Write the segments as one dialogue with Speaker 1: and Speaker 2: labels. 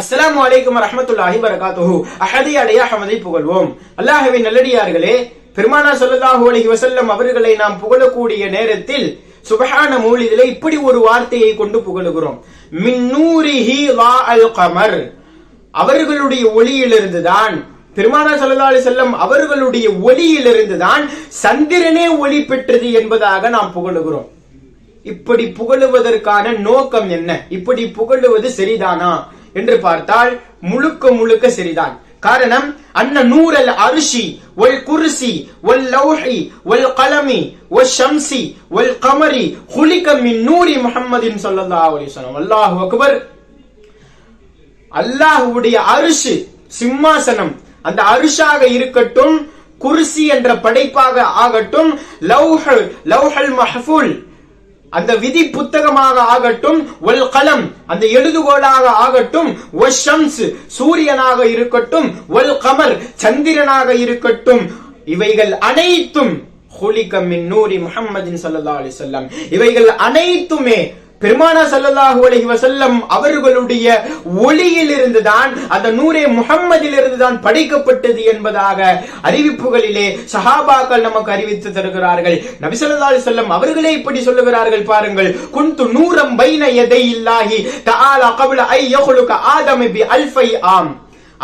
Speaker 1: அஸ்ஸலாமு அலைக்கும் வரஹ்மத்துல்லாஹி வபரகாத்துஹு. அஹதியடைய ஹமதை புகழ்வோம். அல்லாஹ்வின் நல்லடியார்களே, பெருமானார் ஸல்லல்லாஹு அலைஹி வஸல்லம் அவர்களை நாம் புகழக்கூடிய நேரத்தில் சுப்ஹான மௌலிதிலே இப்படி ஒரு வார்த்தையை கொண்டு புகழுகிறோம். மின் நூரிஹி லாஅல் கமர். அவர்களுடைய ஒளியிலிருந்துதான், பெருமானார் ஸல்லல்லாஹு அலைஹி வஸல்லம் அவர்களுடைய ஒளியிலிருந்துதான் சந்திரனே ஒளி பெற்றது என்பதாக நாம் புகழுகிறோம். இப்படி புகழுவதற்கான நோக்கம் என்ன? இப்படி புகழுவது சரிதானா என்று பார்த்தால் முழுக்க முழுக்க சரிதான். காரணம், அன்ன நூரல் அர்ஷி வல் குர்சி வல் லௌஹி வல் கலமி வல் ஷம்சி வல் கமரி குலிக மின் நூரி முஹம்மதின் ஸல்லல்லாஹு அலைஹி வஸல்லம். அல்லாஹு அக்பர். அல்லாஹ்வுடைய அர்ஷ் சிம்மாசனம், அந்த அர்ஷாக இருக்கட்டும், குர்சி என்ற படைப்பாக ஆகட்டும், லௌஹல் மஹ்ஃபூல் அந்த விதி புத்தகமாக ஆகட்டும், வல் கலம் அந்த எழுதுகோலாக ஆகட்டும், வஷம்ஸ் சூரியனாக இருக்கட்டும், வல் கமர் சந்திரனாக இருக்கட்டும், இவைகள் அனைத்தும் குலிக மின் நூரி முஹம்மதின் ஸல்லல்லாஹு அலைஹி வஸல்லம். இவைகள் அனைத்துமே பெருமானார் ஸல்லல்லாஹு அலைஹி வஸல்லம் அவர்களுடைய ஒளியிலிருந்துதான், அந்த நூரே முஹம்மதிலிருந்துதான் படைக்கப்பட்டது என்பதாக அறிவிப்புகளிலே சஹாபாக்கள் நமக்கு அறிவித்து தருகிறார்கள். நபி ஸல்லல்லாஹு அலைஹி வஸல்லம் அவர்களே இப்படி சொல்லுகிறார்கள், பாருங்கள். குன்து நூரம் பைன யதையில்லாஹி தஆலா கப்ல ஐ யக்லுக ஆதம பி அல்ஃபை ஆம்.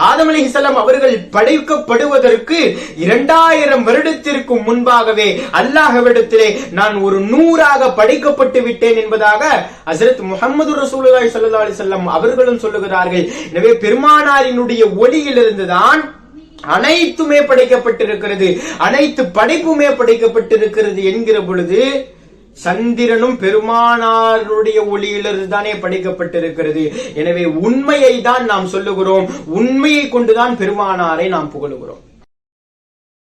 Speaker 1: ஆதம் அலைஹிஸ்ஸலாம் அவர்கள் படைக்கப்படுவதற்கு 2000 வருடத்திற்கு முன்பாகவே அல்லாஹ்விடத்திலே நான் ஒரு நூறாக படைக்கப்பட்டு விட்டேன் என்பதாக ஹஜ்ரத் முஹம்மது ரசூலுல்லாஹி ஸல்லல்லாஹு அலைஹி வஸல்லம் அவர்களும் சொல்லுகிறார்கள். எனவே பெருமானாரினுடைய ஒளியிலிருந்துதான் அனைத்துமே படைக்கப்பட்டிருக்கிறது, அனைத்து படைப்புமே படைக்கப்பட்டிருக்கிறது என்கிற பொழுது சந்திரனும் பெருமானாருடைய ஒளியிலிருந்து தானே படைக்கப்பட்டிருக்கிறது. எனவே உண்மையை தான் நாம் சொல்லுகிறோம், உண்மையை கொண்டுதான் பெருமானாரை நாம் புகழுகிறோம்.